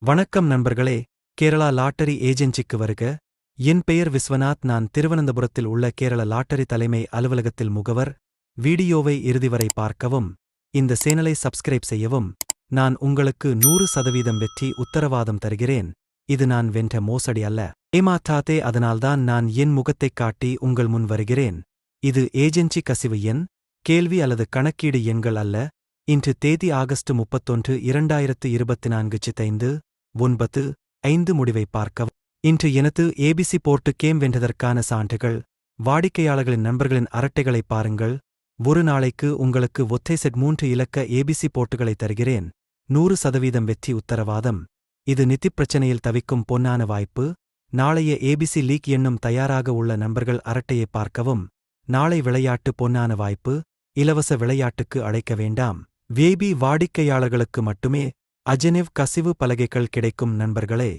வணக்கம் நண்பர்களே, கேரளா லாட்டரி ஏஜென்சிக்கு வருக. என் பெயர் விஸ்வநாத். நான் திருவனந்தபுரத்தில் உள்ள கேரள லாட்டரி தலைமை அலுவலகத்தில் முகவர். வீடியோவை இறுதிவரை பார்க்கவும், இந்த சேனலை சப்ஸ்கிரைப் செய்யவும். நான் உங்களுக்கு 100% வெற்றி உத்தரவாதம் தருகிறேன். இது நான் வென்ற மோசடி அல்ல. ஏமாற்றாதே. அதனால்தான் நான் என் முகத்தைக் காட்டி உங்கள் முன் வருகிறேன். இது ஏஜென்சி கசிவு எண், கேள்வி அல்லது கணக்கீடு எண்கள் அல்ல. இன்று தேதி ஆகஸ்ட் 31, 2024 9:05 முடிவை பார்க்கவும். இன்று எனது ஏபிசி போர்ட்டு கேம் வென்றதற்கான சான்றுகள். வாடிக்கையாளர்களின் நண்பர்களின் அரட்டைகளை பாருங்கள். ஒரு நாளைக்கு உங்களுக்கு ஒற்றை செட் 3 இலக்க ஏபிசி போர்ட்டுகளை தருகிறேன். 100% வெற்றி உத்தரவாதம். இது நிதிப் பிரச்சனையில் தவிக்கும் பொன்னான வாய்ப்பு. நாளைய ஏபிசி லீக் எண்ணும் தயாராக உள்ள நண்பர்கள் அரட்டையை பார்க்கவும். நாளை விளையாட்டு பொன்னான வாய்ப்பு. இலவச விளையாட்டுக்கு அழைக்க வேண்டாம். விஐபி வாடிக்கையாளர்களுக்கு மட்டுமே அஜெனிவ் கசிவு பலகைகள் கிடைக்கும் நண்பர்களே.